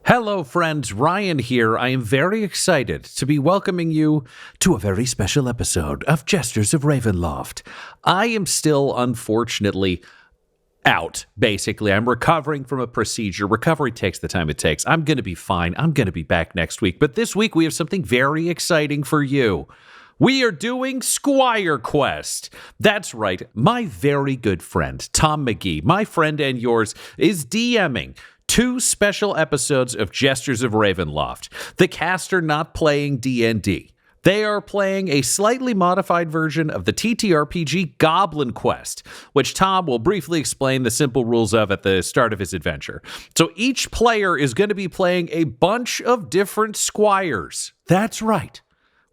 Hello, friends. Ryan here. I am very excited to be welcoming you to a very special episode of Jesters of Ravenloft. I am still, unfortunately, out, basically. I'm recovering from a procedure. Recovery takes the time it takes. I'm going to be fine. I'm going to be back next week. But this week, we have something very exciting for you. We are doing SquireQuest. That's right. My very good friend, Tom McGee, my friend and yours, is DMing 2 special episodes of Jesters of Ravenloft. The cast are not playing D&D. They are playing a slightly modified version of the TTRPG Goblin Quest, which Tom will briefly explain the simple rules of at the start of his adventure. So each player is going to be playing a bunch of different squires. That's right.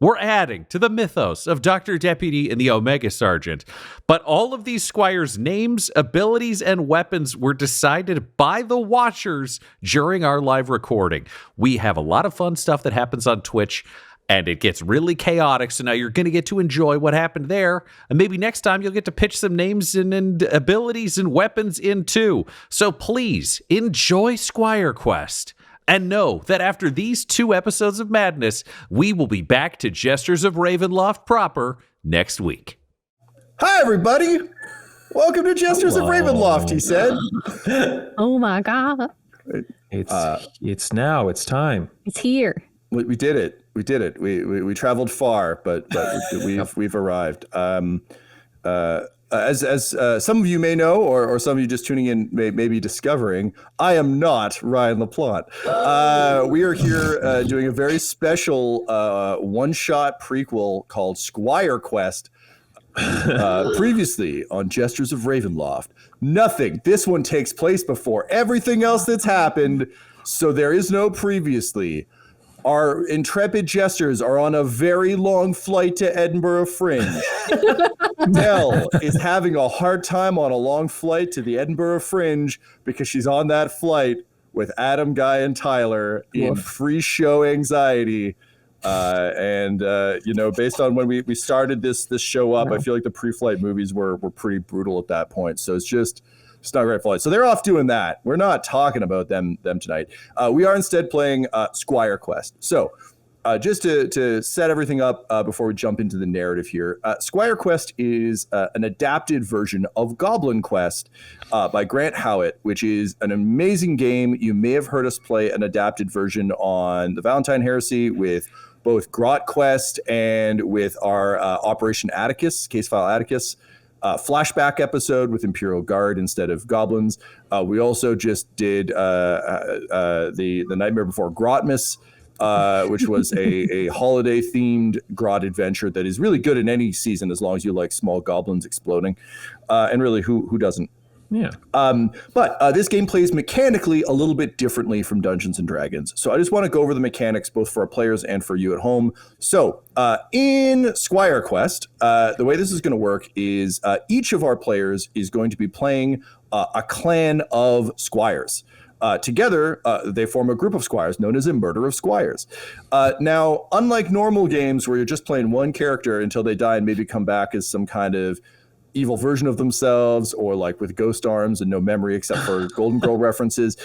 We're adding to the mythos of Dr. Deputy and the Omega Sergeant. But all of these squires' names, abilities, and weapons were decided by the watchers during our live recording. We have a lot of fun stuff that happens on Twitch, and it gets really chaotic, so now you're going to get to enjoy what happened there, and maybe next time you'll get to pitch some names and abilities and weapons in too. So please, enjoy SquireQuest. And know that after these 2 episodes of madness, we will be back to Jesters of Ravenloft proper next week. Hi, everybody. Welcome to Jesters of Ravenloft, he said. Oh, my God. It's now. It's time. It's here. We did it. We did it. We traveled far, but we've arrived. As some of you may know, or some of you just tuning in may be discovering, I am not Ryan LaPlante. We are here doing a very special one-shot prequel called SquireQuest. Previously on Jesters of Ravenloft. Nothing. This one takes place before everything else that's happened, so there is no previously. Our intrepid jesters are on a very long flight to Edinburgh Fringe. Nell is having a hard time on a long flight to the Edinburgh Fringe because she's on that flight with Adam, Guy, and Tyler in pre-show anxiety. Based on when we started this show up, I feel like the pre-flight movies were pretty brutal at that point. So it's not a great flight. So they're off doing that. We're not talking about them tonight. We are instead playing SquireQuest. So just to set everything up before we jump into the narrative here, SquireQuest is an adapted version of Goblin Quest by Grant Howitt, which is an amazing game. You may have heard us play an adapted version on the Valentyne Heresy with both Grot Quest and with our Operation Atticus, Case File Atticus. Flashback episode with Imperial Guard instead of goblins. We also just did the Nightmare Before Grotmas, which was a holiday-themed Grot adventure that is really good in any season as long as you like small goblins exploding. And really, who doesn't? Yeah. But this game plays mechanically a little bit differently from Dungeons and Dragons. So I just want to go over the mechanics both for our players and for you at home. So in SquireQuest, the way this is going to work is each of our players is going to be playing a clan of squires. Together, they form a group of squires known as a murder of squires. Now, unlike normal games where you're just playing one character until they die and maybe come back as some kind of evil version of themselves, or like with ghost arms and no memory except for Golden Girl references.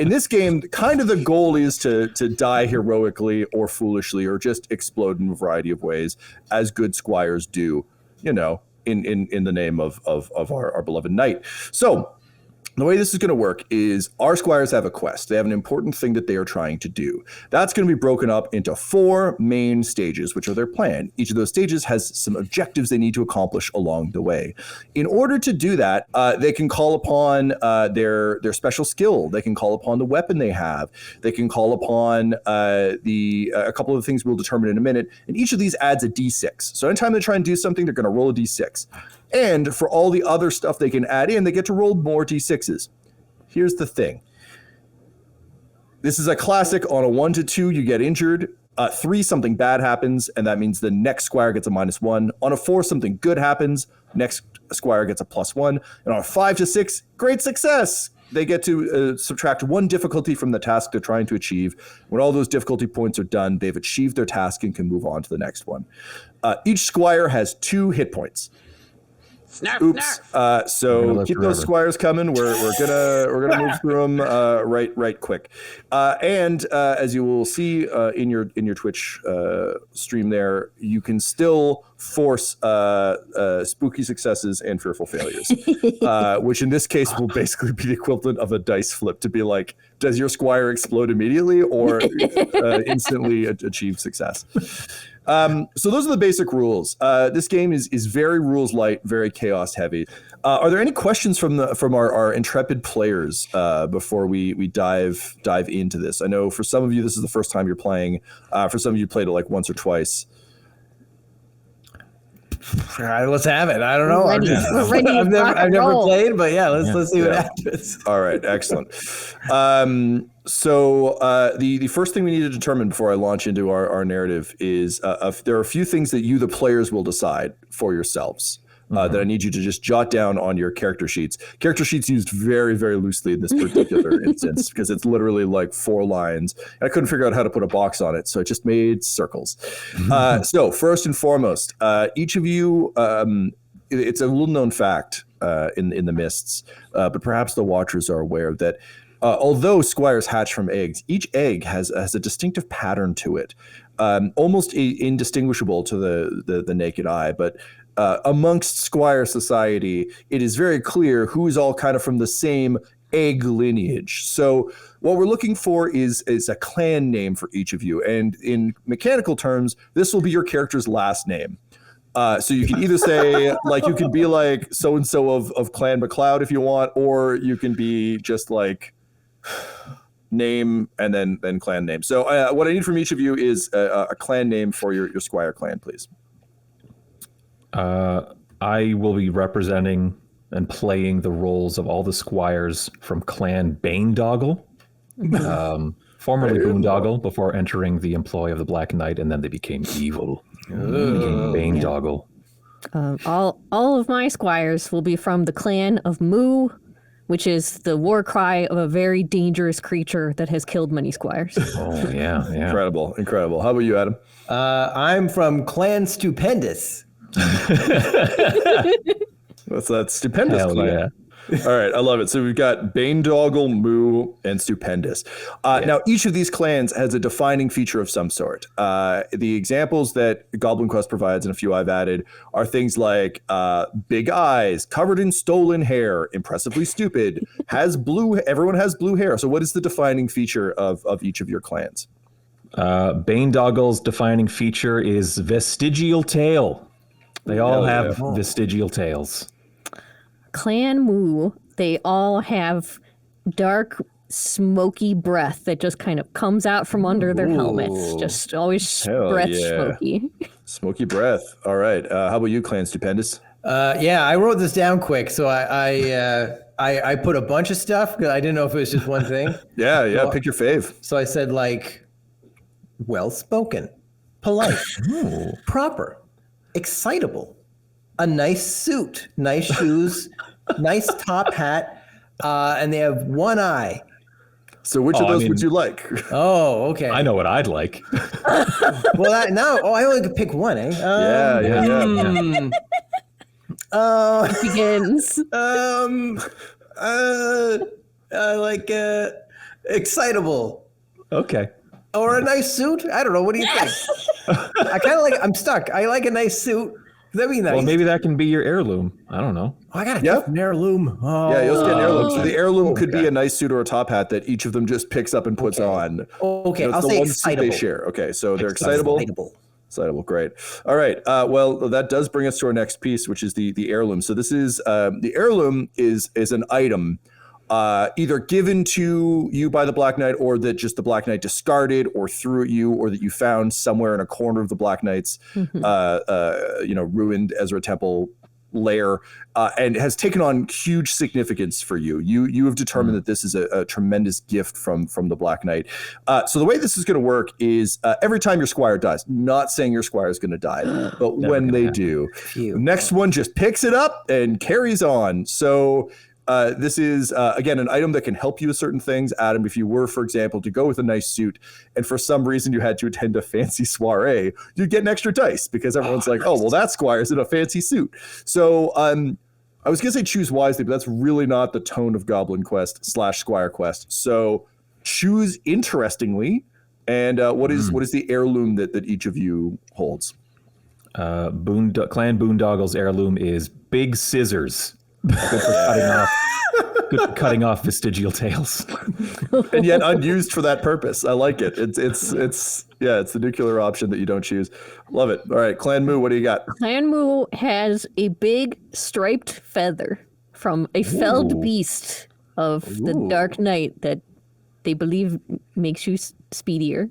In this game, kind of the goal is to die heroically or foolishly or just explode in a variety of ways, as good squires do, in the name of our beloved knight. So the way this is going to work is our squires have a quest. They have an important thing that they are trying to do. That's going to be broken up into 4 main stages, which are their plan. Each of those stages has some objectives they need to accomplish along the way. In order to do that, they can call upon their special skill. They can call upon the weapon they have. They can call upon a couple of things we'll determine in a minute. And each of these adds a d6. So anytime they try and do something, they're going to roll a d6. And for all the other stuff they can add in, they get to roll more d6s. Here's the thing. This is a classic. On a 1 to 2, you get injured. 3, something bad happens, and that means the next squire gets a -1. On a 4, something good happens. Next squire gets a +1. And on a 5 to 6, great success. They get to subtract 1 difficulty from the task they're trying to achieve. When all those difficulty points are done, they've achieved their task and can move on to the next one. Each squire has 2 hit points. Oops. So keep those squires coming. We're gonna move through them right quick. And as you will see in your Twitch stream there, you can still force spooky successes and fearful failures, which in this case will basically be the equivalent of a dice flip to be like, does your squire explode immediately or instantly achieve success? So those are the basic rules. This game is very rules light, very chaos heavy. Are there any questions from our intrepid players before we dive into this? I know for some of you this is the first time you're playing. For some of you played it like once or twice. All right, let's have it. I don't know. I've never played, but let's see what happens. All right, excellent. So the first thing we need to determine before I launch into our narrative is there are a few things that you, the players, will decide for yourselves. That I need you to just jot down on your character sheets. Character sheets used very, very loosely in this particular instance because it's literally like 4 lines. And I couldn't figure out how to put a box on it, so I just made circles. So first and foremost, each of you, it's a little known fact in the mists, but perhaps the watchers are aware that although squires hatch from eggs, each egg has a distinctive pattern to it, almost indistinguishable to the naked eye, but amongst Squire society, it is very clear who is all kind of from the same egg lineage. So what we're looking for is a clan name for each of you. And in mechanical terms, this will be your character's last name. So you can either say, like, you can be like so-and-so of Clan McLeod if you want, or you can be just like name and then clan name. So what I need from each of you is a clan name for your Squire clan, please. I will be representing and playing the roles of all the squires from Clan Banedoggle, formerly Boondoggle, before entering the employ of the Black Knight, and then they became evil. Became Banedoggle. All of my squires will be from the clan of Moo, which is the war cry of a very dangerous creature that has killed many squires. Oh, yeah. Incredible. How about you, Adam? I'm from Clan Stupendous. What's that? Stupendous Hell clan. yeah. All right, I love it. So we've got Banedoggle, Moo, and Stupendous. Now, each of these clans has a defining feature of some sort. The examples that Goblin Quest provides, and a few I've added, are things like big eyes, covered in stolen hair, impressively stupid, everyone has blue hair. So what is the defining feature of each of your clans? Banedoggle's defining feature is vestigial tail. They all have vestigial tails. Clan Moo, they all have dark, smoky breath that just kind of comes out from under their helmets. Just always breath smoky. Smoky breath. All right. How about you, Clan Stupendous? I wrote this down quick, so I put a bunch of stuff because I didn't know if it was just one thing. So, pick your fave. So I said like, well-spoken, polite, proper, excitable, a nice suit, nice shoes, nice top hat, and they have one eye. So which of those would you like? Oh, okay. I know what I'd like. Well, I only could pick one, eh? It begins. I like excitable. Okay. Or a nice suit. I don't know. What do you think? I kind of like. I'm stuck. I like a nice suit. That'd be nice. Well, maybe that can be your heirloom. I don't know. Oh, I got an heirloom. Oh. Yeah, you'll get an heirloom. So the heirloom could be a nice suit or a top hat that each of them just picks up and puts on. Okay, I'll say excitable. They share. Okay, so they're excitable. Excitable, great. All right. Well, that does bring us to our next piece, which is the heirloom. So this is the heirloom is an item either given to you by the Black Knight, or that just the Black Knight discarded or threw at you, or that you found somewhere in a corner of the Black Knight's ruined Ezra Temple lair, and has taken on huge significance for you. You have determined that this is a tremendous gift from the Black Knight. So the way this is going to work is every time your squire dies, not saying your squire is going to die, but when they do, the next one just picks it up and carries on. So This is, again, an item that can help you with certain things. Adam, if you were, for example, to go with a nice suit and for some reason you had to attend a fancy soiree, you'd get an extra dice because everyone's like, oh, well, that Squire's in a fancy suit. So I was going to say choose wisely, but that's really not the tone of Goblin Quest / SquireQuest. So choose interestingly. And what is the heirloom that each of you holds? Clan Boondoggle's heirloom is big scissors. Good for cutting off vestigial tails. And yet unused for that purpose. I like it. It's the nuclear option that you don't choose. Love it. All right, Clan Moo, what do you got? Clan Moo has a big striped feather from a felled beast of the Dark Knight that they believe makes you speedier.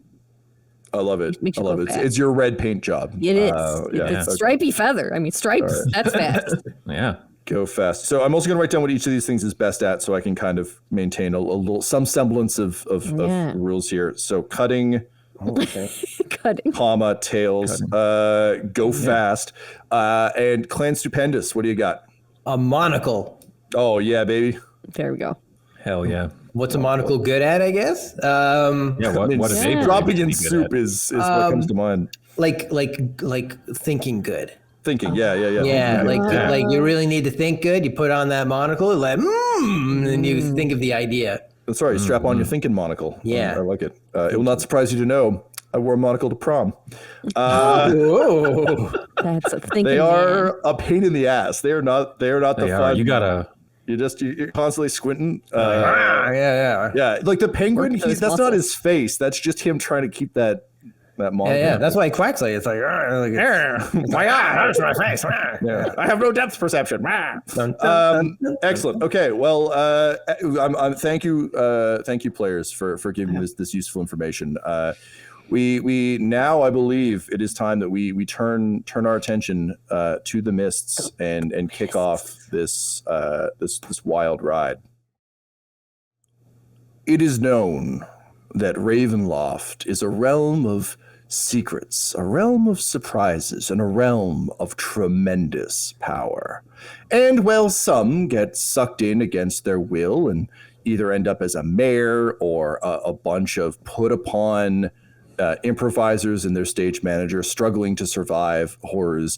I love it. I love it. It's your red paint job. It is. It's stripy feather. I mean, stripes. Right. That's fast. Yeah. Go fast. So I'm also going to write down what each of these things is best at, so I can kind of maintain some semblance of rules here. So cutting, comma, tails, go fast, and Clan Stupendous. What do you got? A monocle. Oh yeah, baby. There we go. Hell yeah. What's a monocle good at, I guess? Dropping in soup is what comes to mind. Like thinking good. Thinking, yeah. Like you really need to think good. You put on that monocle, and then you think of the idea. That's right. You strap on your thinking monocle. Yeah. I like it. It will not surprise you to know I wore a monocle to prom. That's a thinking. They are a pain in the ass. They are not the fun. You're constantly squinting. Yeah. Like the penguin, that's not his face. That's just him trying to keep that monocle. Yeah. That's why he quacks like it's like. That's my face. I have no depth perception. Excellent. Okay. Well, thank you, players, for giving me this useful information. We now, I believe, it is time that we turn our attention to the mists and kick off this wild ride. It is known that Ravenloft is a realm of secrets, a realm of surprises, and a realm of tremendous power. And while some get sucked in against their will and either end up as a mayor or a bunch of put upon improvisers and their stage manager struggling to survive horrors,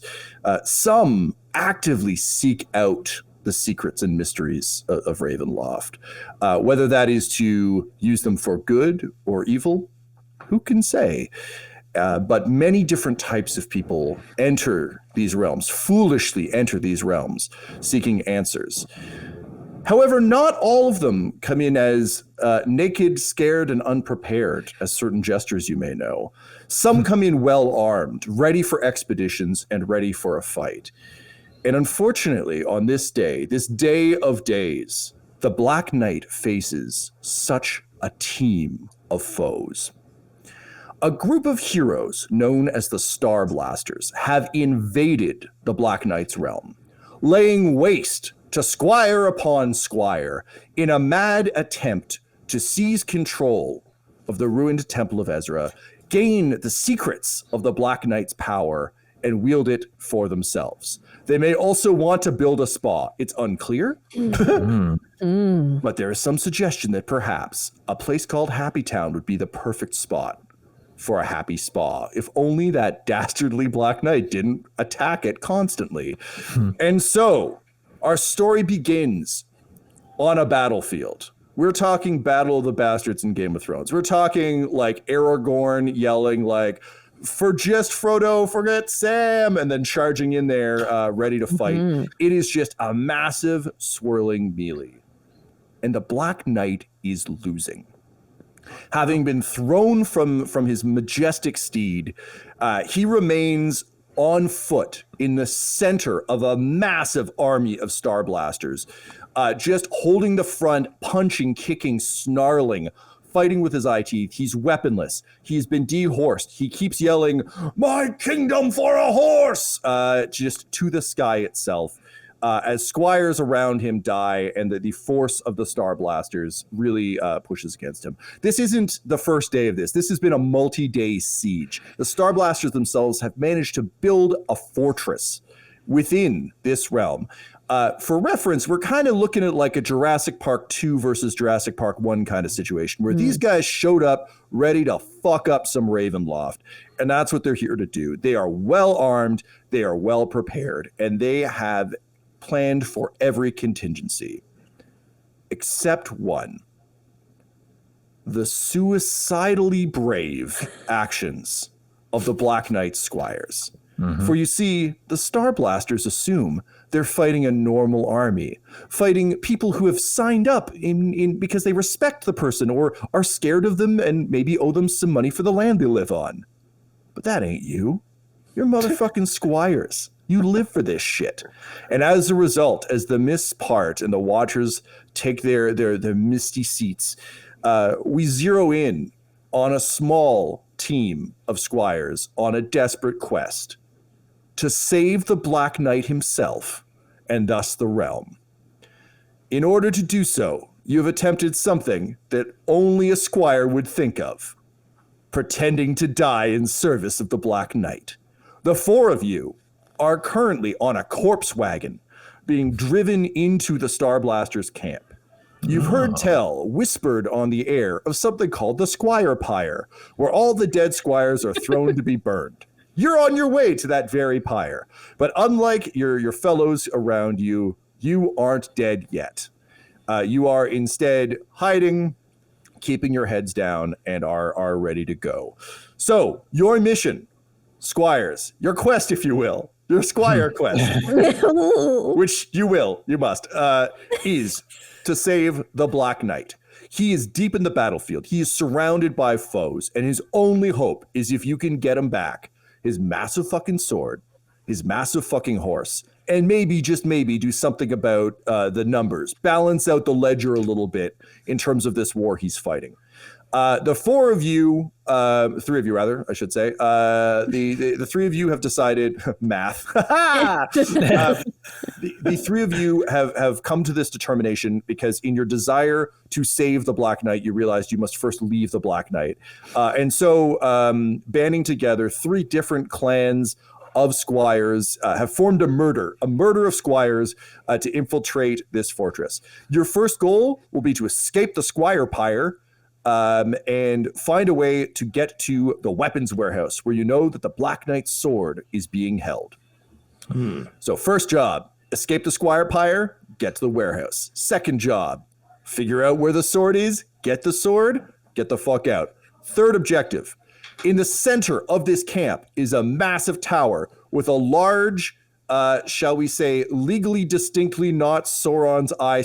some actively seek out the secrets and mysteries of Ravenloft. Whether that is to use them for good or evil, who can say? But many different types of people enter these realms, foolishly enter these realms, seeking answers. However, not all of them come in as naked, scared, and unprepared, as certain jesters you may know. Some come in well-armed, ready for expeditions, and ready for a fight. And unfortunately, on this day of days, the Black Knight faces such a team of foes. A group of heroes known as the Star Blasters have invaded the Black Knight's realm, laying waste to Squire upon Squire in a mad attempt to seize control of the ruined Temple of Ezra, gain the secrets of the Black Knight's power, and wield it for themselves. They may also want to build a spa. It's unclear, but there is some suggestion that perhaps a place called Happy Town would be the perfect spot for a happy spa, if only that dastardly Black Knight didn't attack it constantly. And so, our story begins on a battlefield. We're talking Battle of the Bastards in Game of Thrones. We're talking like Aragorn yelling like, "For just Frodo, forget Sam," and then charging in there, ready to fight. It is just a massive swirling melee. And the Black Knight is losing. Having been thrown from his majestic steed, he remains on foot in the center of a massive army of Star Blasters, just holding the front, punching, kicking, snarling, fighting with his eye teeth. He's weaponless. He's been dehorsed. He keeps yelling, "My kingdom for a horse!" Just to the sky itself. As squires around him die and the force of the Star Blasters really pushes against him. This isn't the first day of this. This has been a multi-day siege. The Star Blasters themselves have managed to build a fortress within this realm. For reference, we're kind of looking at like a Jurassic Park 2 versus Jurassic Park 1 kind of situation where these guys showed up ready to fuck up some Ravenloft. And that's what they're here to do. They are well armed, they are well prepared, and they have planned for every contingency except one. The suicidally brave actions of the Black Knight Squires. For you see, the Star Blasters assume they're fighting a normal army, fighting people who have signed up in because they respect the person or are scared of them and maybe owe them some money for the land they live on. But that ain't you. You're motherfucking Squires. You live for this shit. And as a result, as the mists part and the Watchers take their misty seats, we zero in on a small team of Squires on a desperate quest to save the Black Knight himself, and thus the realm. In order to do so, you have attempted something that only a Squire would think of: pretending to die in service of the Black Knight. The four of you are currently on a corpse wagon, being driven into the Star Blasters camp. You've heard tell, whispered on the air, of something called the Squire Pyre, where all the dead Squires are thrown to be burned. You're on your way to that very pyre. But unlike your fellows around you, you aren't dead yet. You are instead hiding, keeping your heads down, and are ready to go. So, your mission, Squires, your quest, if you will, your Squire quest, which you must, is to save the Black Knight. He is deep in the battlefield. He is surrounded by foes, and his only hope is if you can get him back, his massive fucking sword, his massive fucking horse, and maybe, just maybe, do something about the numbers, balance out the ledger a little bit in terms of this war he's fighting. The three of you rather, I should say, the three of you have decided, math, the three of you have come to this determination because in your desire to save the Black Knight, you realized you must first leave the Black Knight. And so banding together, three different clans of Squires have formed a murder of Squires to infiltrate this fortress. Your first goal will be to escape the Squire Pyre, and find a way to get to the weapons warehouse where you know that the Black Knight's sword is being held. So first job, escape the Squire Pyre, get to the warehouse. Second job, figure out where the sword is, get the sword, get the fuck out. Third objective, in the center of this camp is a massive tower with a large, shall we say, legally distinctly not Sauron's eye,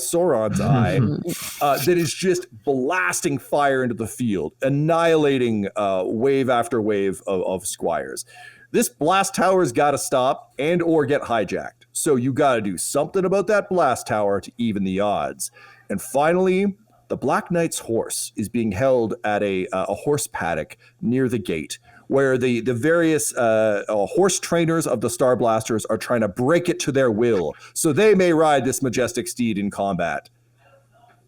that is just blasting fire into the field, annihilating wave after wave of Squires. This blast tower's got to stop and or get hijacked. So you got to do something about that blast tower to even the odds. And finally, the Black Knight's horse is being held at a horse paddock near the gate, where the various horse trainers of the Star Blasters are trying to break it to their will, so they may ride this majestic steed in combat.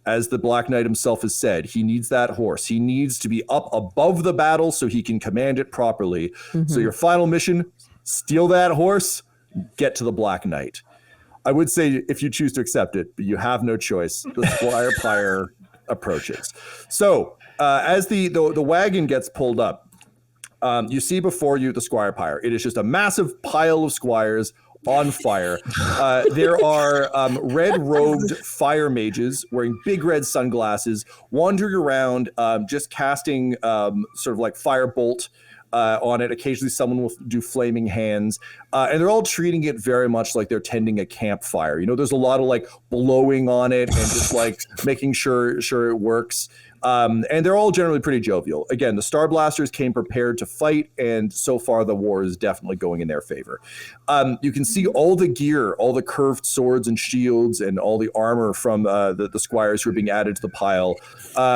As the Black Knight himself has said, he needs that horse. He needs to be up above the battle so he can command it properly. So your final mission, steal that horse, get to the Black Knight. I would say if you choose to accept it, but you have no choice. The Squire Pyre approaches. So as the wagon gets pulled up, you see before you the Squire Pyre. It is just a massive pile of Squires on fire. There are red-robed fire mages wearing big red sunglasses, wandering around, just casting sort of like firebolt on it. Occasionally someone will do flaming hands. And they're all treating it very much like they're tending a campfire. You know, there's a lot of like blowing on it and just like making sure it works. And they're all generally pretty jovial. Again, the Star Blasters came prepared to fight, and so far the war is definitely going in their favor. You can see all the gear, all the curved swords and shields, and all the armor from the Squires who are being added to the pile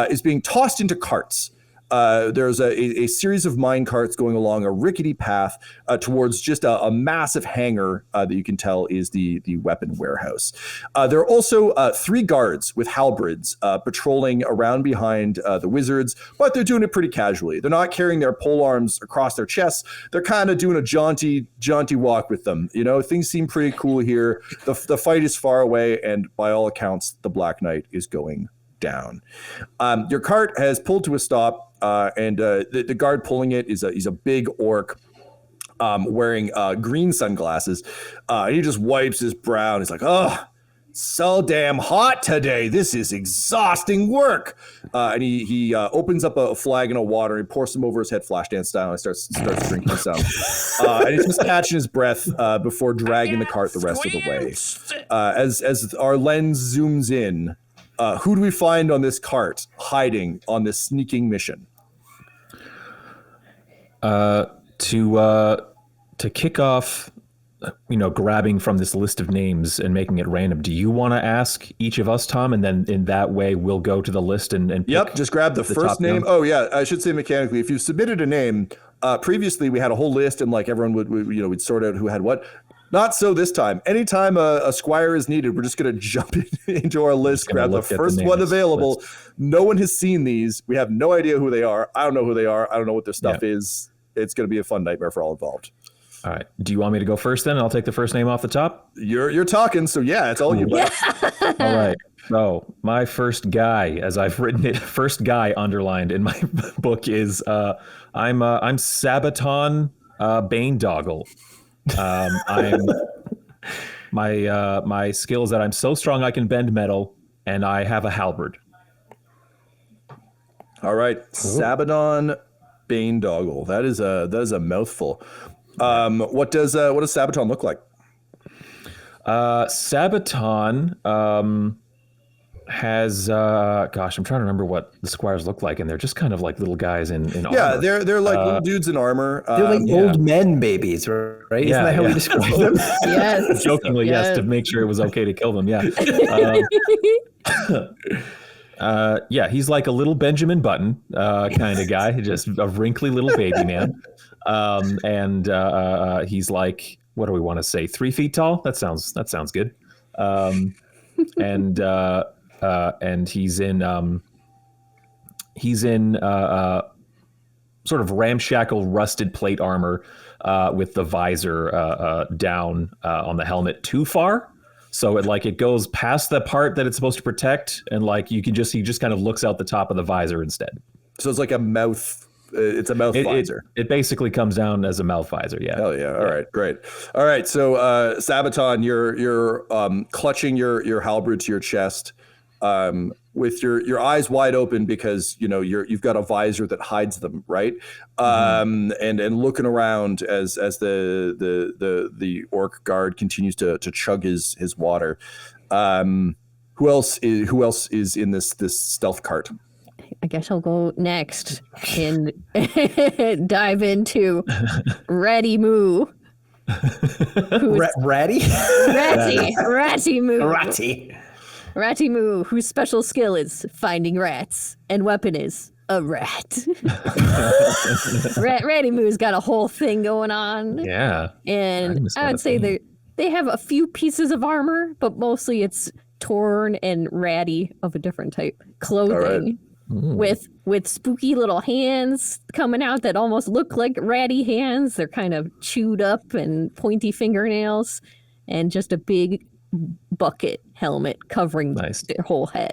is being tossed into carts. there's a series of mine carts going along a rickety path towards just a massive hangar that you can tell is the weapon warehouse. There are also 3 guards with halberds patrolling around behind the wizards, but they're doing it pretty casually. They're not carrying their pole arms across their chests. They're kind of doing a jaunty walk with them. You know, things seem pretty cool here. The fight is far away, and by all accounts, the Black Knight is going down. Your cart has pulled to a stop, and the guard pulling it is he's a big orc wearing green sunglasses. He just wipes his brow and he's like, "Oh, so damn hot today. This is exhausting work." And he opens up a flagon of water and he pours some over his head, flash dance style, and starts drinking some. And he's just catching his breath before dragging the cart the rest of the way. As our lens zooms in, who do we find on this cart hiding on this sneaking mission? To kick off, grabbing from this list of names and making it random, do you want to ask each of us, Tom, and then in that way we'll go to the list and Yep, just grab the first name. Down? Oh yeah, I should say mechanically, if you've submitted a name, previously we had a whole list and like everyone would sort out who had what. Not so this time. Anytime a Squire is needed, we're just going to jump into our list, grab the first one available. List. No one has seen these. We have no idea who they are. I don't know who they are. I don't know what their stuff is. It's going to be a fun nightmare for all involved. All right. Do you want me to go first then? I'll take the first name off the top. You're talking, so yeah, it's all you. All right. So my first guy, as I've written it, first guy underlined in my book is I'm Sabaton Baindoggle. My skill is that I'm so strong I can bend metal, and I have a halberd. All right, Sabaton Baindoggle. That is a mouthful. What does Sabaton look like? Sabaton has I'm trying to remember what the Squires look like, and they're just kind of like little guys in armor. Yeah, they're like little dudes in armor. They're like old men babies, right? Isn't that how we describe them? Yes. Jokingly, yes, to make sure it was okay to kill them. Yeah. He's like a little Benjamin Button kind of guy, just a wrinkly little baby man. He's like, what do we want to say? 3 feet tall? That sounds good. And he's in sort of ramshackle rusted plate armor with the visor down on the helmet too far. So it goes past the part that it's supposed to protect, and he just kind of looks out the top of the visor instead. So it's like a mouth. It's a mouth visor. It basically comes down as a mouth visor. Yeah. Hell yeah! All right, great. All right, so Sabaton, you're clutching your halberd to your chest, with your eyes wide open because you've got a visor that hides them, right? And looking around as the orc guard continues to chug his water. Who else is in this stealth cart? I guess I'll go next and dive into Ratty Moo. Ratty Moo. Ratty Moo, whose special skill is finding rats and weapon is a rat. Ratty Moo's got a whole thing going on. Yeah. And I would say they have a few pieces of armor, but mostly it's torn and ratty of a different type clothing. With spooky little hands coming out that almost look like ratty hands. They're kind of chewed up and pointy fingernails, and just a big bucket helmet covering their whole head.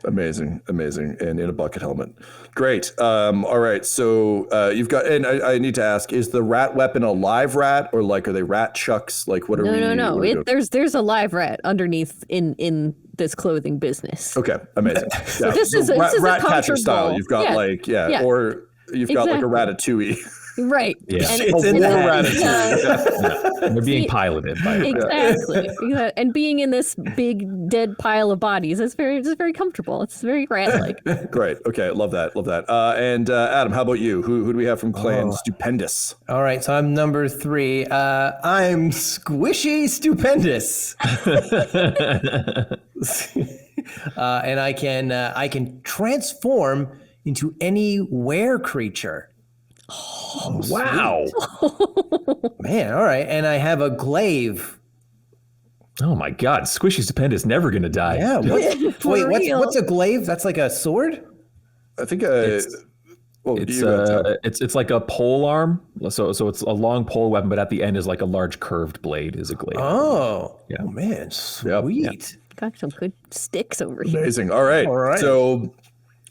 Amazing. And in a bucket helmet. Great. All right. So you've got, and I need to ask, is the rat weapon a live rat, or are they rat chucks? What are we? No. There's a live rat underneath in this clothing business. Okay. Amazing. So this is rat catcher style. You've got or you've got like a ratatouille. Right. Yeah. It's in the ratatouille. They're being piloted by exactly. And being in this big dead pile of bodies, it's very comfortable. It's very rat-like. Great. Okay. Love that. And Adam, how about you? Who do we have from Clan Stupendous? All right. So I'm number 3. I'm Squishy Stupendous. And I can transform into any were creature. Oh, wow. Man, all right. And I have a glaive. Oh my God, Squishy Stupendous never gonna die. Yeah. What's a glaive? That's like a sword? I think it's like a pole arm. So it's a long pole weapon, but at the end is like a large curved blade is a glaive. Oh. Yeah. Oh man, sweet. Got some good sticks over here. Amazing. All right. So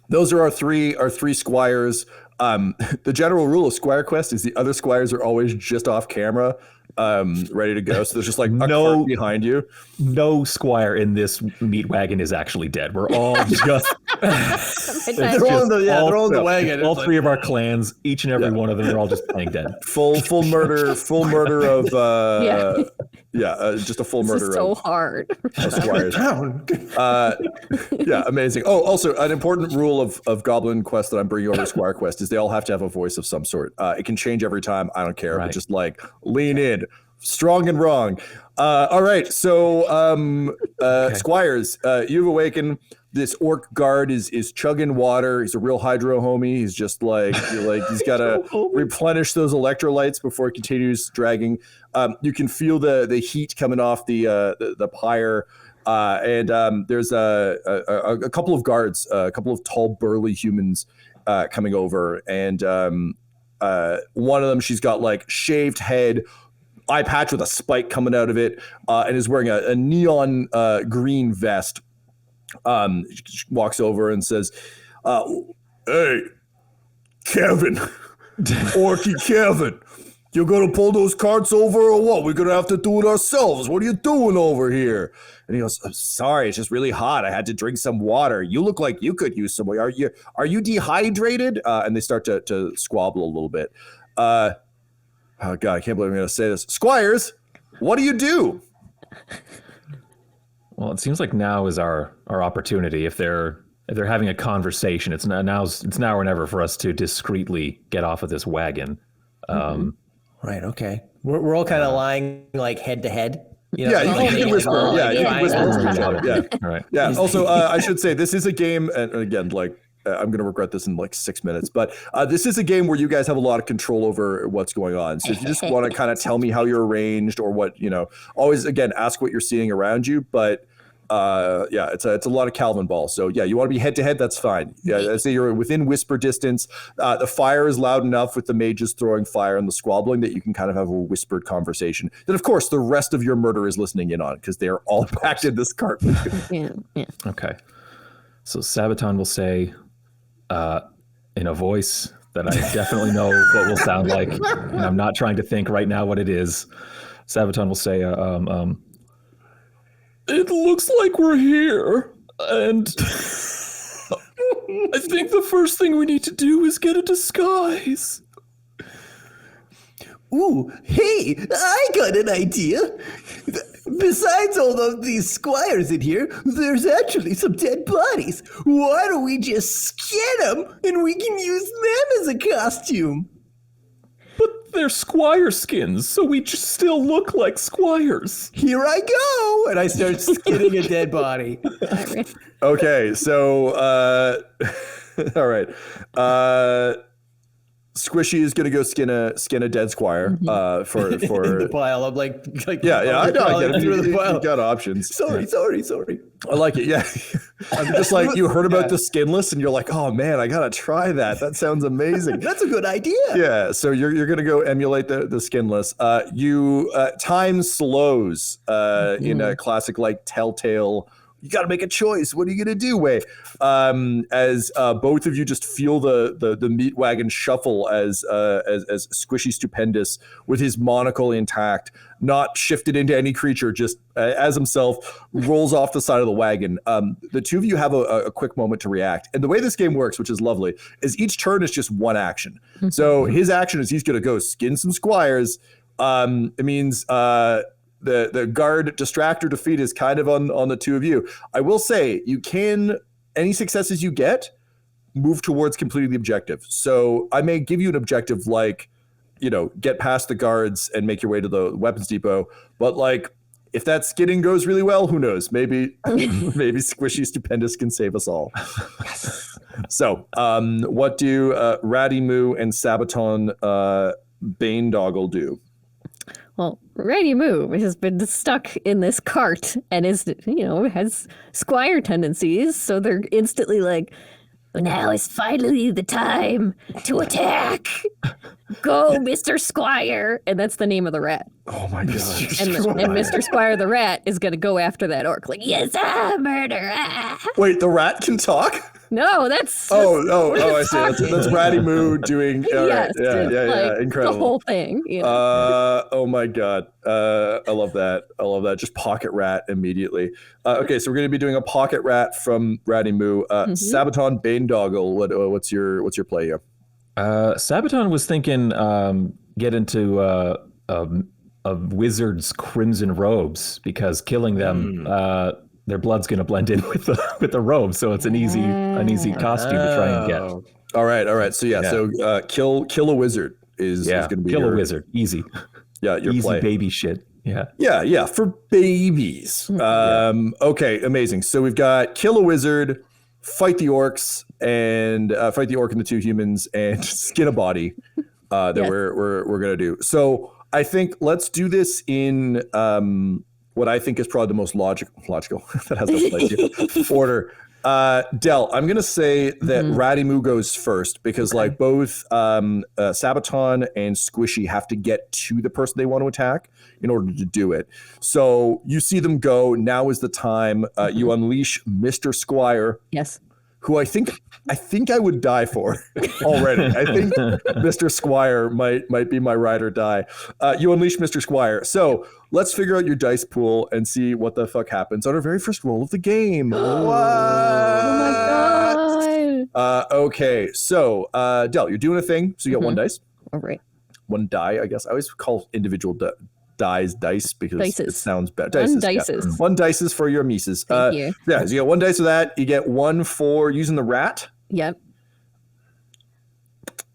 those are our three squires. The general rule of SquireQuest is the other squires are always just off camera, ready to go. So there's just like a cart behind you. No squire in this meat wagon is actually dead. We're all just They're all in the wagon. All three of our clans, each and every one of them are all just playing dead. Full murder of just a full This murder is so of hard. squires. Yeah, amazing. Oh, also an important rule of Goblin Quest that I'm bringing over to SquireQuest is they all have to have a voice of some sort. It can change every time. I don't care. But just like lean in, strong and wrong. All right. So Squires, you've awakened. This orc guard is chugging water. He's a real hydro homie. He's just like he's got to replenish those electrolytes before he continues dragging. You can feel the heat coming off the pyre. And there's a couple of guards, a couple of tall, burly humans coming over. And one of them, she's got like shaved head, eye patch with a spike coming out of it, and is wearing a neon green vest. She walks over and says, "Hey, Kevin, Orky Kevin. You're going to pull those carts over or what? We're going to have to do it ourselves. What are you doing over here?" And he goes, "I'm sorry, it's just really hot. I had to drink some water. You look like you could use some. Are you dehydrated?" And they start to squabble a little bit. Oh God, I can't believe I'm going to say this. Squires, what do you do? Well, it seems like now is our opportunity. If they're having a conversation, it's now or never for us to discreetly get off of this wagon. Right. Okay. We're all kind of lying like head to head. You know? Yeah, you can whisper. Yeah, you can whisper to each other. Yeah. All right. Yeah. Also, I should say this is a game, and again, like I'm going to regret this in like 6 minutes, but this is a game where you guys have a lot of control over what's going on. So if you just want to kind of tell me how you're arranged or what, always again ask what you're seeing around you. But it's a lot of Calvin ball. So yeah, you want to be head to head, that's fine. Yeah, I'd say you're within whisper distance. The fire is loud enough with the mages throwing fire and the squabbling that you can kind of have a whispered conversation that of course the rest of your murder is listening in on because they're all packed in this cart. Yeah. Okay. So Sabaton will say, in a voice that I definitely know what will sound like, and I'm not trying to think right now what it is. Sabaton will say, "It looks like we're here, and I think the first thing we need to do is get a disguise." Ooh, hey, I got an idea. Besides all of these squires in here, there's actually some dead bodies. Why don't we just skin them and we can use them as a costume? But they're squire skins, so we just still look like squires. Here I go, and I start skinning a dead body. Okay, so all right. Squishy is gonna go skin a dead squire for in the pile. I'm like yeah, I know. I get it. Through the pile. You've got options. Sorry. I like it. Yeah, I'm just like you heard about the skinless, and you're like, oh man, I gotta try that. That sounds amazing. That's a good idea. Yeah, so you're gonna go emulate the skinless. Time slows in a classic like Telltale. You got to make a choice. What are you going to do, Way? As both of you just feel the meat wagon shuffle as Squishy Stupendous with his monocle intact, not shifted into any creature, just as himself, rolls off the side of the wagon. The two of you have a quick moment to react. And the way this game works, which is lovely, is each turn is just one action. So his action is he's going to go skin some squires. It means... The guard distract or defeat is kind of on the two of you. I will say any successes you get move towards completing the objective. So I may give you an objective like, get past the guards and make your way to the weapons depot. But like if that skinning goes really well, who knows? Maybe Squishy Stupendous can save us all. So, what do Ratty Moo and Sabaton Bane Doggle do? Well, Ratty Moo has been stuck in this cart and is, has Squire tendencies. So they're instantly like, now is finally the time to attack. Go, Mr. Squire. And that's the name of the rat. Oh my God. And Mr. Squire the rat is going to go after that orc. Like, yes, murder. Wait, the rat can talk? No, that's I see. That's Ratty Moo doing. Yes, yeah. Incredible. The whole thing. Oh my God. I love that. Just pocket rat immediately. Okay, so we're going to be doing a pocket rat from Ratty Moo. Sabaton Bane Doggle. What's your play here? Sabaton was thinking get into a wizard's crimson robes because killing them. Their blood's going to blend in with the robe, so it's an easy costume to try and get. All right. So kill a wizard is going to be kill a wizard. Easy. Yeah, your easy play. Baby shit. Yeah. Yeah, for babies. Okay, amazing. So we've got kill a wizard, fight the orcs, and fight the orc and the two humans, and skin a body that we're gonna do. So I think let's do this in what I think is probably the most logical that has no place order. Del, I'm gonna say that Ratty Moo goes first because like both Sabaton and Squishy have to get to the person they want to attack in order to do it. So you see them go. Now is the time. You unleash Mr. Squire. Yes. Who I think I would die for already. I think Mr. Squire might be my ride or die. You unleash Mr. Squire. So let's figure out your dice pool and see what the fuck happens on our very first roll of the game. What? Oh my God. Okay, so Del, you're doing a thing. So you got one dice. All right. One die, I guess. I always call individual dice because Dices. it sounds better. One dices. Yeah. One dices for your Mises. Thank you. Yeah, so you get one dice for that. You get one for using the rat. Yep.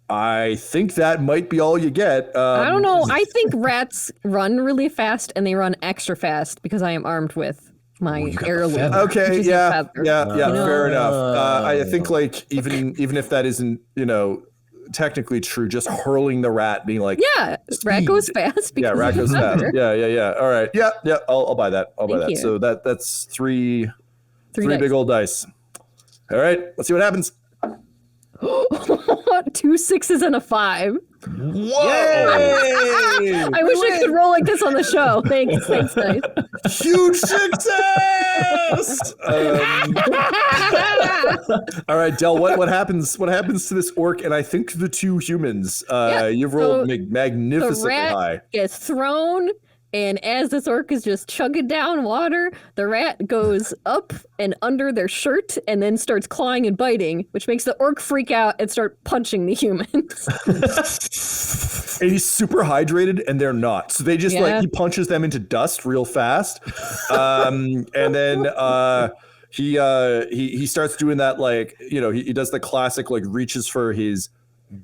I think that might be all you get. I don't know. I think rats run really fast and they run extra fast because I am armed with my heirloom. Okay, yeah, fair enough. I think like even if that isn't, technically true, just hurling the rat, being like, rat goes fast. Yeah, rat goes fast. Yeah. All right. Yeah. I'll buy that. I'll buy that. you. So that's three dice. big old dice. All right. Let's see what happens. 2 6s and a 5. Whoa! I wish I could roll like this on the show. Thanks, guys. Huge success! All right, Del. What happens? What happens to this orc? And I think the two humans. You've rolled magnificently the rat high. Gets thrown. And as this orc is just chugging down water, the rat goes up and under their shirt and then starts clawing and biting, which makes the orc freak out and start punching the humans. And he's super hydrated and they're not. So they just he punches them into dust real fast. And then he starts doing that he does the classic reaches for his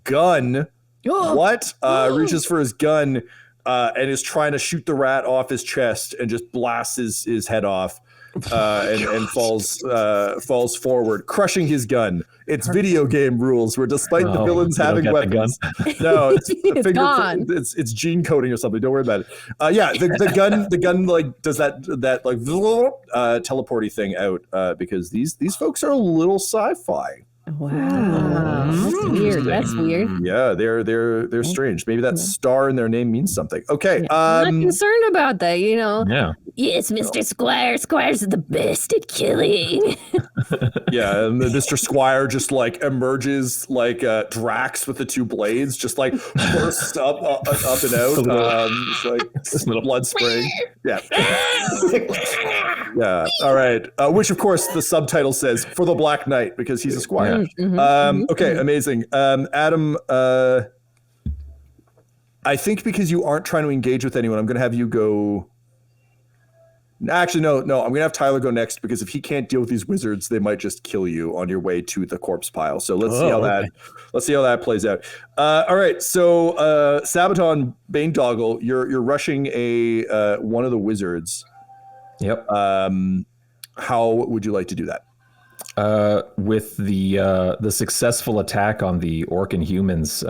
gun. Reaches for his gun. And is trying to shoot the rat off his chest and just blasts his head off and falls forward, crushing his gun. It's video game rules where despite the villains having weapons, no, it's gone. It's gene coding or something. Don't worry about it. The gun does that teleporty thing out because these folks are a little sci-fi. Wow, that's weird. Yeah, they're strange. Maybe that star in their name means something. Okay, I'm not concerned about that. Yeah. Yes, Mr. Squire. Squires are the best at killing. Yeah, and Mr. Squire just emerges like Drax with the two blades, just bursts up and out. It's little blood spraying. Yeah. Yeah. All right. Which of course the subtitle says for the Black Knight because he's a squire. Okay, amazing. Adam, I think because you aren't trying to engage with anyone, I'm going to have you go. Actually, no. I'm going to have Tyler go next because if he can't deal with these wizards, they might just kill you on your way to the corpse pile. So let's see how that plays out. All right. So Sabaton Bane Doggle, you're rushing one of the wizards. Yep. How would you like to do that? With the successful attack on the orc and humans,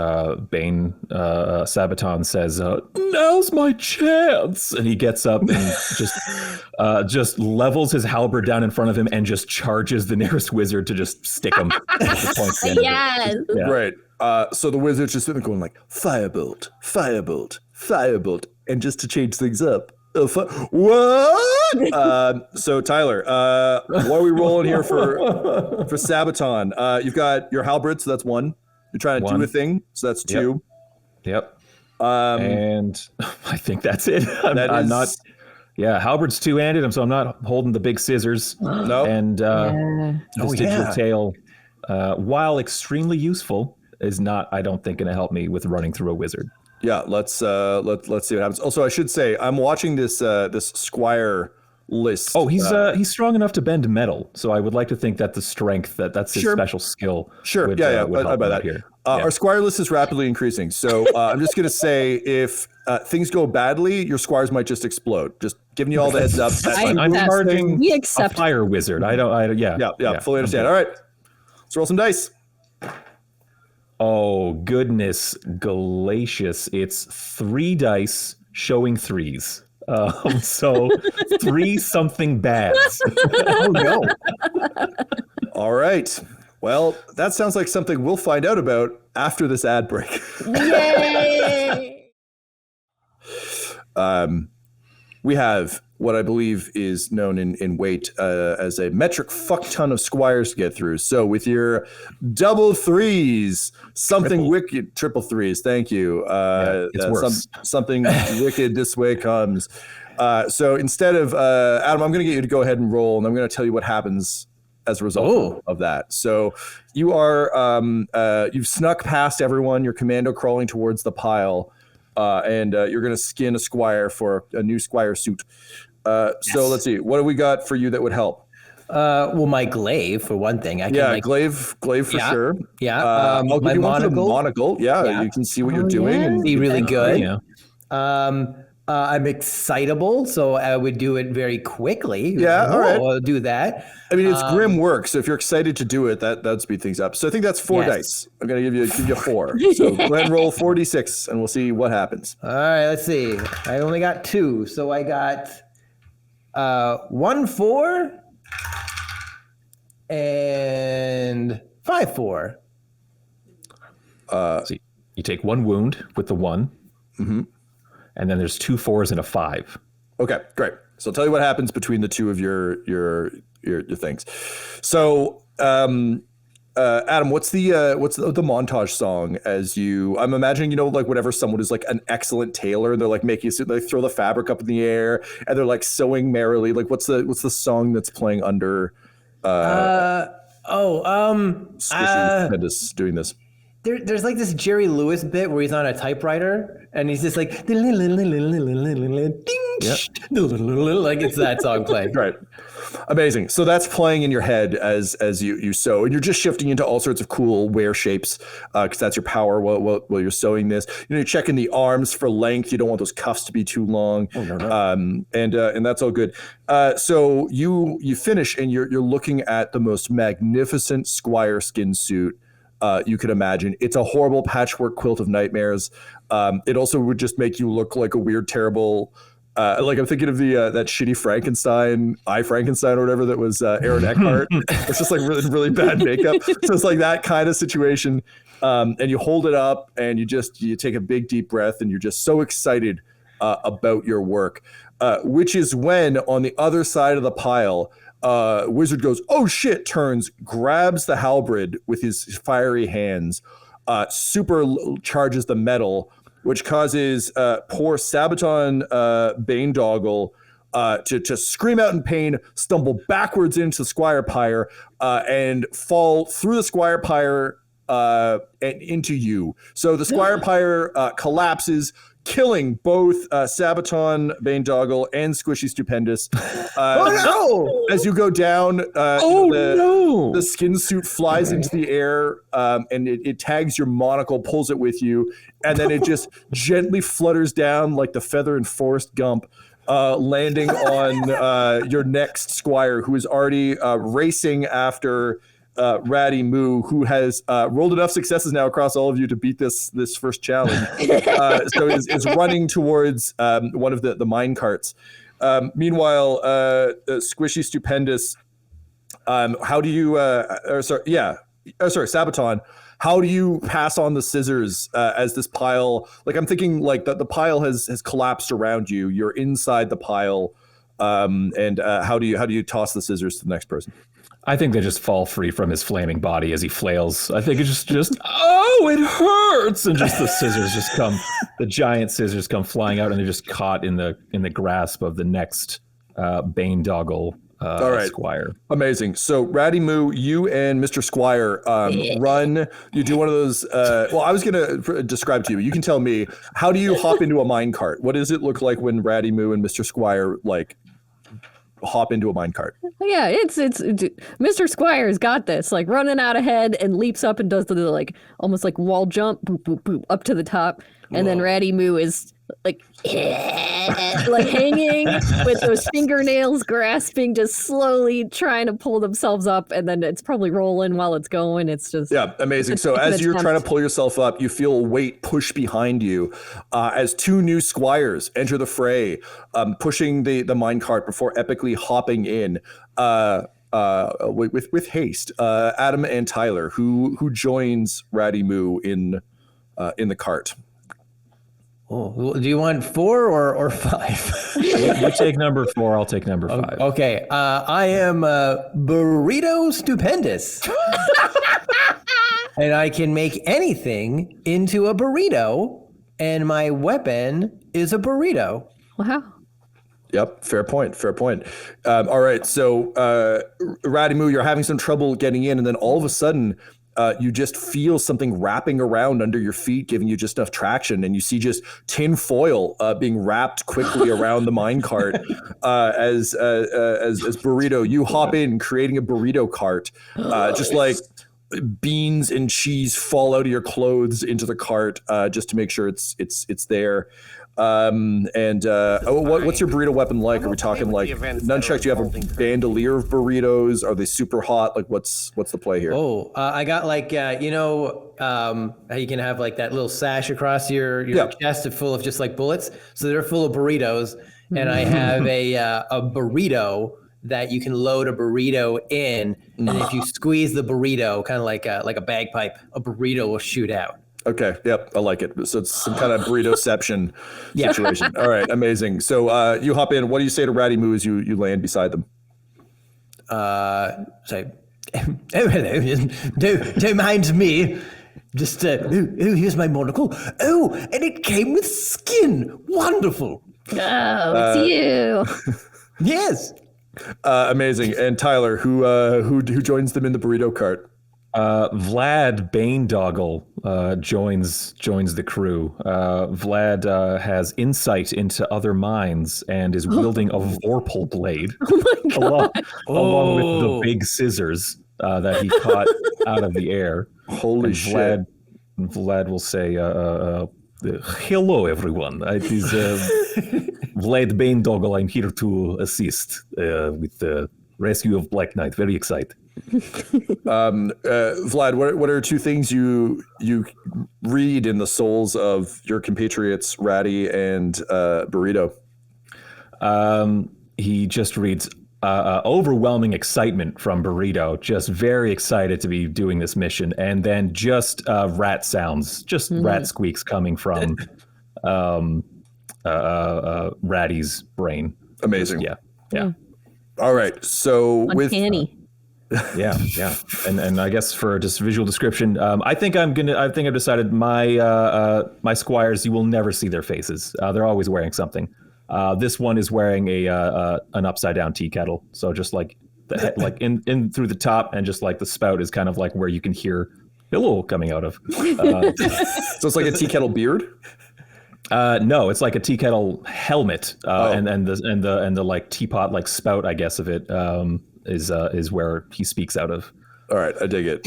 Bane Sabaton says, "Now's my chance," and he gets up and just levels his halberd down in front of him and just charges the nearest wizard to just stick him. Yes. Yeah. Right. So the wizard's just sitting there going like, firebolt, firebolt, firebolt, and just to change things up. What? So Tyler, what are we rolling here for Sabaton? You've got your halberd, so that's 1. You're trying to do a thing, so that's 2. Yep. And I think that's it. I'm not. Yeah, halberd's 2-handed, so I'm not holding the big scissors. No. And this digital tail, while extremely useful, is not, I don't think, going to help me with running through a wizard. Yeah, let's see what happens. Also, I should say I'm watching this Squire list. Oh, he's strong enough to bend metal, so I would like to think that the strength that's his special skill. Sure, would, yeah, would help by that. Here. Our Squire list is rapidly increasing, so I'm just gonna say if things go badly, your Squires might just explode. Just giving you all the heads up. I'm charging we accept a fire wizard. Yeah, fully understand. All right, let's roll some dice. Oh, goodness gracious. It's 3 dice showing 3s. So 3 something bads. Oh, no. All right. Well, that sounds like something we'll find out about after this ad break. Yay! We have what I believe is known in weight as a metric fuck ton of Squires to get through. So with your double 3s, something wicked, triple 3s, thank you. It's worse. Something wicked this way comes. So instead of, Adam, I'm going to get you to go ahead and roll, and I'm going to tell you what happens as a result of that. So you are, you've snuck past everyone, you're commando crawling towards the pile, and you're going to skin a Squire for a new Squire suit. So let's see, what do we got for you that would help? Well, my glaive for one thing. I can glaive for sure. Yeah. I'll give my you one for the monocle. monocle. Yeah, you can see what you're doing. And Be really good. Yeah. I'm excitable, so I would do it very quickly. Yeah, all right. I'll do that. I mean, it's grim work, so if you're excited to do it, that'd speed things up. So I think that's 4 dice. I'm gonna give you 4. So go ahead and roll 4d6, and we'll see what happens. All right, let's see. I only got 2, so I got 1 4 and 5 4. So you take 1 wound with the 1. Mm-hmm. And then there's 2 4s and a 5. Okay, great. So I'll tell you what happens between the 2 of your things. So, Adam, what's the montage song as you? I'm imagining, like whenever someone is like an excellent tailor, they're like making they throw the fabric up in the air and they're like sewing merrily. Like what's the song that's playing under? Squishy doing this. There's like this Jerry Lewis bit where he's on a typewriter and he's just like ding, like it's that song playing. Right. Amazing. So that's playing in your head as you sew, and you're just shifting into all sorts of cool wear shapes because that's your power while you're sewing this. You're checking the arms for length. You don't want those cuffs to be too long. Oh, no. And that's all good. So you finish and you're looking at the most magnificent Squire skin suit you could imagine. It's a horrible patchwork quilt of nightmares. It also would just make you look like a weird, terrible. Like I'm thinking of the that shitty Frankenstein, or whatever that was Aaron Eckhart. It's just like really, really bad makeup. So it's like that kind of situation. And you hold it up and you take a big deep breath and you're just so excited about your work. Which is when on the other side of the pile, wizard goes, oh shit, turns, grabs the halberd with his fiery hands, supercharges the metal, which causes poor Sabaton Banedoggle to scream out in pain, stumble backwards into the Squire pyre, and fall through the Squire pyre and into you. So the Squire pyre collapses, killing both Sabaton Banedoggle and Squishy Stupendous. As you go down, the skin suit flies into the air, and it tags your monocle, pulls it with you, and then it just gently flutters down like the feather in Forrest Gump landing on your next squire, who is already racing after Ratty Moo, who has rolled enough successes now across all of you to beat this first challenge. So is running towards one of the mine carts. Meanwhile, Squishy Stupendous, how do you? Sabaton. How do you pass on the scissors as this pile? Like, I'm thinking, like the pile has collapsed around you. You're inside the pile, and how do you toss the scissors to the next person? I think they just fall free from his flaming body as he flails. I think it's just oh, it hurts, and just the scissors just come, the giant scissors come flying out, and they're just caught in the grasp of the next Bane Doggle. All right. Squire. Amazing. So Ratty Moo, you and Mr. Squire run. You do one of those. Well, I was going to describe to you. You can tell me, how do you hop into a mine cart? What does it look like when Ratty Moo and Mr. Squire hop into a mine cart? Yeah, it's Mr. Squire's got this, like running out ahead and leaps up and does the like almost like wall jump, boop boop boop up to the top, and then Ratty Moo is like hanging with those fingernails grasping, just slowly trying to pull themselves up, and then it's probably rolling while it's going. It's just amazing. So as you're trying to pull yourself up, you feel a weight push behind you as two new squires enter the fray, pushing the minecart before epically hopping in with haste. Adam and Tyler, who joins Ratty Moo in the cart. Oh, do you want 4 or 5? You take number 4. I'll take number 5. Okay. I am Burrito Stupendous. And I can make anything into a burrito, and my weapon is a burrito. wow. Yep, fair point. All right, so Ratty Moo, you're having some trouble getting in, and then all of a sudden, you just feel something wrapping around under your feet, giving you just enough traction, and you see just tin foil being wrapped quickly around the minecart as Burrito, you hop in, creating a burrito cart, just like beans and cheese fall out of your clothes into the cart, just to make sure it's there. What's your burrito weapon like? Are we talking like nunchucks? Do you have a bandolier of burritos? Are they super hot? Like what's the play here? Oh, I got like how you can have like that little sash across your chest full of just like bullets. So they're full of burritos, and I have a burrito that you can load a burrito in, and if you squeeze the burrito, kind of like a bagpipe, a burrito will shoot out. Okay. Yep. I like it. So it's some kind of burrito-ception situation. All right. Amazing. So you hop in. What do you say to Ratty Moo as you land beside them? Say, oh, hello. Don't mind me. Just, here's my monocle. Oh, and it came with skin. Wonderful. Oh, it's you. Yes. Amazing. And Tyler, who joins them in the burrito cart? Vlad Banedoggle joins the crew. Vlad has insight into other minds and is wielding a vorpal blade along with the big scissors that he caught out of the air. Holy shit. Vlad will say, hello, everyone. It is Vlad Banedoggle. I'm here to assist with the rescue of Black Knight. Very excited. Vlad, what are two things you read in the souls of your compatriots Ratty and Burrito? He just reads overwhelming excitement from Burrito, just very excited to be doing this mission, and then just rat sounds, just rat squeaks coming from Ratty's brain. Amazing. Yeah. All right, so Uncanny. Yeah. And I guess for just visual description, I think I've decided my squires, you will never see their faces. They're always wearing something. This one is wearing an upside down tea kettle. So just like like in through the top, and just like the spout is kind of like where you can hear hello coming out of. So it's like a tea kettle beard? No, it's like a tea kettle helmet, and the like teapot like spout, I guess, of it is where he speaks out of. All right, I dig it.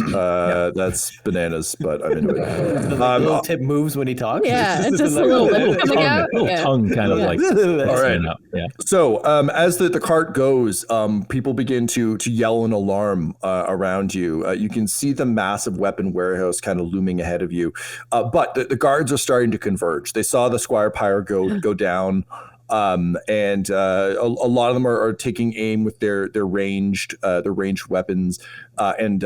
That's bananas, but I'm into it. The little tip moves when he talks. Yeah, it's just a little lip coming out. Tongue kind of like. All right. Yeah. So as the cart goes, people begin to yell an alarm around you. You can see the massive weapon warehouse kind of looming ahead of you, but the guards are starting to converge. They saw the Squire Pyre go down. And a lot of them are taking aim with their ranged weapons and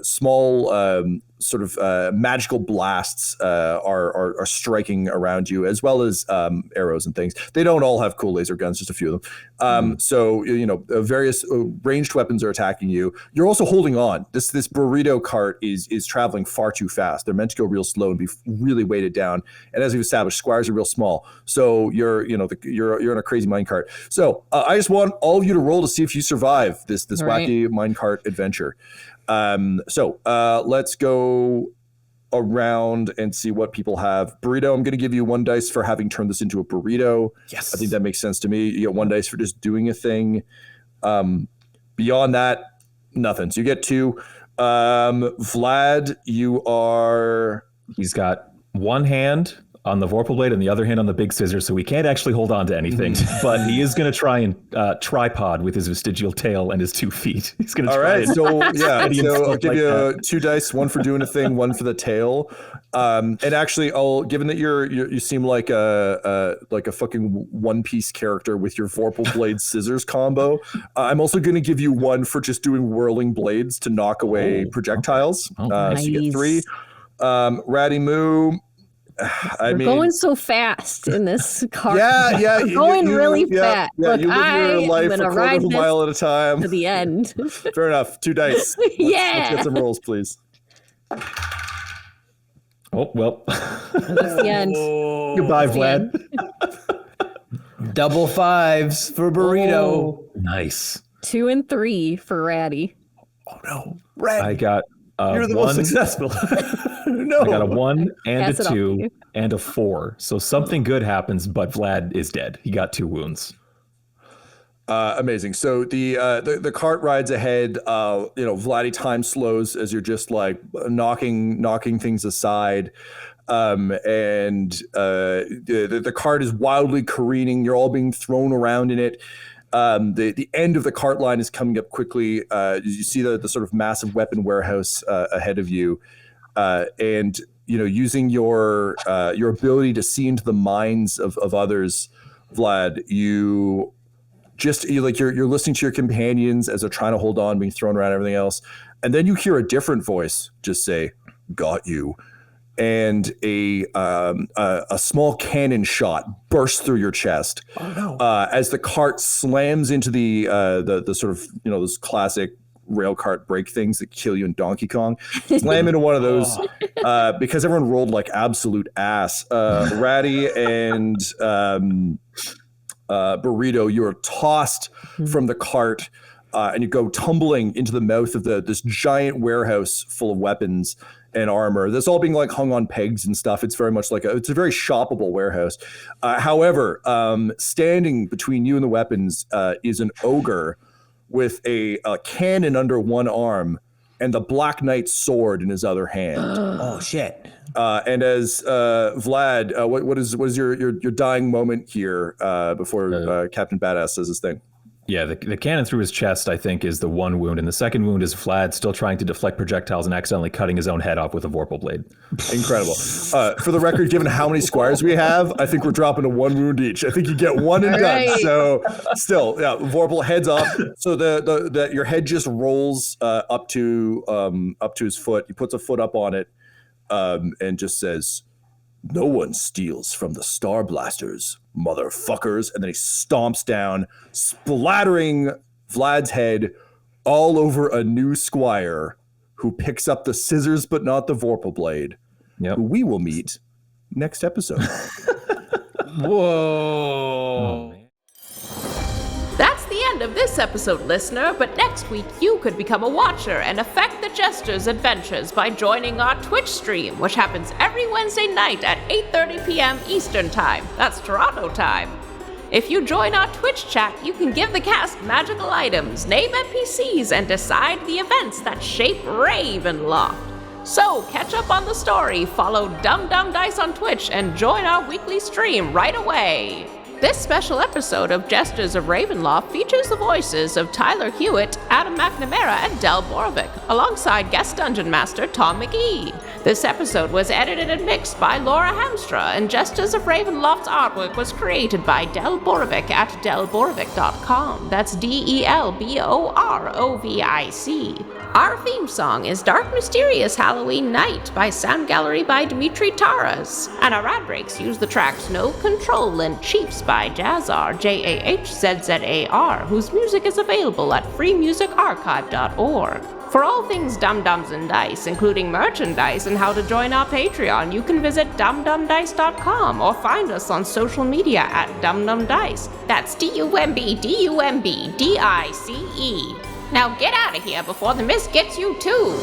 small sort of magical blasts are striking around you, as well as arrows and things. They don't all have cool laser guns, just a few of them. So various ranged weapons are attacking you. You're also holding on. This burrito cart is traveling far too fast. They're meant to go real slow and be really weighted down. And as we've established, Squires are real small. So you're in a crazy minecart. So I just want all of you to roll to see if you survive this wacky minecart adventure. So let's go around and see what people have. Burrito, I'm going to give you 1 dice for having turned this into a burrito. Yes. I think that makes sense to me. You get 1 dice for just doing a thing. Beyond that, nothing. So you get 2. Vlad, he's got one hand on the Vorpal blade and the other hand on the big scissors, so he can't actually hold on to anything. But he is going to try and tripod with his vestigial tail and his 2 feet. He's going to try. All right, so I'll give you 2 dice, 1 for doing a thing, 1 for the tail. And actually, given that you seem like a fucking One Piece character with your Vorpal blade scissors combo, I'm also going to give you 1 for just doing whirling blades to knock away projectiles. Nice. So you get 3. Ratty Moo. We're going so fast in this car. Yeah. We're going really fast. Yeah, Look, you live your life a quarter of a mile at a time. To the end. Fair enough. 2 dice. Let's get some rolls, please. Oh, well. That's the end. Goodbye, Vlad. Double 5s for burrito. Oh, nice. 2 and 3 for Ratty. Oh no, Red. I got You're the most successful. No, I got a 1 and Pass it a off 2 to you. and a 4. So something good happens, but Vlad is dead. He got 2 wounds. Amazing. So the cart rides ahead. Vladdy time slows as you're just like knocking things aside. And the cart is wildly careening. You're all being thrown around in it. The end of the cart line is coming up quickly. You see the sort of massive weapon warehouse ahead of you, and using your ability to see into the minds of others, Vlad, you're listening to your companions as they're trying to hold on, being thrown around, everything else, and then you hear a different voice just say, "Got you." And a small cannon shot bursts through your chest. Oh no! As the cart slams into the sort of those classic rail cart brake things that kill you in Donkey Kong, slam into one of those because everyone rolled like absolute ass. Ratty and Burrito, you are tossed from the cart and you go tumbling into the mouth of this giant warehouse full of weapons and armor. That's all being like hung on pegs and stuff. It's very much like it's a very shoppable warehouse. However, standing between you and the weapons is an ogre with a cannon under one arm and the Black Knight's sword in his other hand. Oh shit! And as Vlad, what is your dying moment here before Captain Badass says his thing? Yeah, the cannon through his chest, I think, is the 1 wound. And the second wound is Vlad still trying to deflect projectiles and accidentally cutting his own head off with a Vorpal blade. Incredible. For the record, given how many Squires we have, I think we're dropping to 1 wound each. I think you get 1 and done. Right. So still, yeah, Vorpal heads up. So the your head just rolls up to his foot. He puts a foot up on it and just says, "No one steals from the Star Blasters, motherfuckers." And then he stomps down, splattering Vlad's head all over a new Squire who picks up the scissors but not the Vorpal blade, who we will meet next episode. Whoa. That's the end of this episode, listener, but next week you could become a watcher and affect the Jesters' adventures by joining our Twitch stream, which happens every Wednesday night at 8:30 p.m. Eastern Time. That's Toronto time. If you join our Twitch chat, you can give the cast magical items, name NPCs, and decide the events that shape Ravenloft. So, catch up on the story, follow Dum Dum Dice on Twitch, and join our weekly stream right away. This special episode of Jesters of Ravenloft features the voices of Tyler Hewitt, Adam McNamara, and Borovic, alongside guest dungeon master Tom McGee. This episode was edited and mixed by Laura Hamstra, and Jesters of Ravenloft's artwork was created by Borovic at delborovic.com. That's DELBOROVIC. Our theme song is Dark Mysterious Halloween Night by Sound Gallery by Dmitry Taras, and our ad breaks use the tracks No Control and Chiefs by Jazzar, JAHZZAR, whose music is available at freemusicarchive.org. For all things Dum Dums and Dice, including merchandise and how to join our Patreon, you can visit dumdumdice.com or find us on social media at dumdumdice. That's DUMBDICE. Now get out of here before the mist gets you too!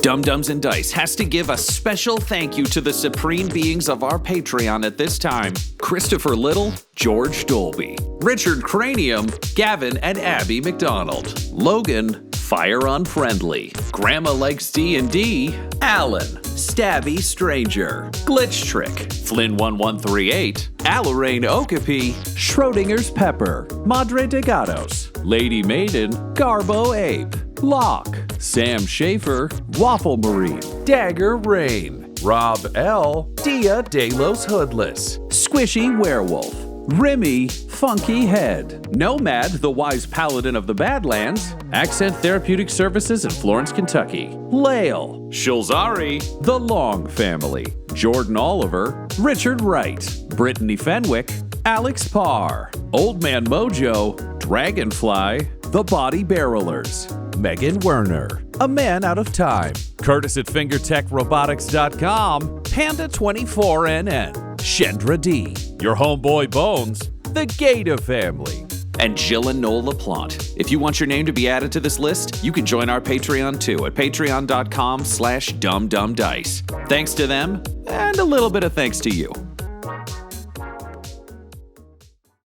Dum Dums and Dice has to give a special thank you to the supreme beings of our Patreon at this time: Christopher Little, George Dolby, Richard Cranium, Gavin and Abby McDonald, Logan, Fire Unfriendly, Grandma Likes D&D, Alan, Stabby Stranger, Glitch Trick, Flynn1138, Alarain Okapi, Schrodinger's Pepper, Madre de Gatos, Lady Maiden, Garbo Ape, Locke, Sam Schaefer, Waffle Marine, Dagger Rain, Rob L, Dia De Los Hoodless, Squishy Werewolf, Remy, Funky Head, Nomad, the Wise Paladin of the Badlands, Accent Therapeutic Services in Florence, Kentucky, Lael, Shulzari, The Long Family, Jordan Oliver, Richard Wright, Brittany Fenwick, Alex Parr, Old Man Mojo, Dragonfly, The Body Barrelers, Megan Werner, A Man Out of Time, Curtis at FingerTechRobotics.com, Panda24NN, Shendra D, Your Homeboy Bones, The Gator Family, and Jill and Noel LaPlante. If you want your name to be added to this list, you can join our Patreon too at patreon.com/dumdumdice. Thanks to them, and a little bit of thanks to you.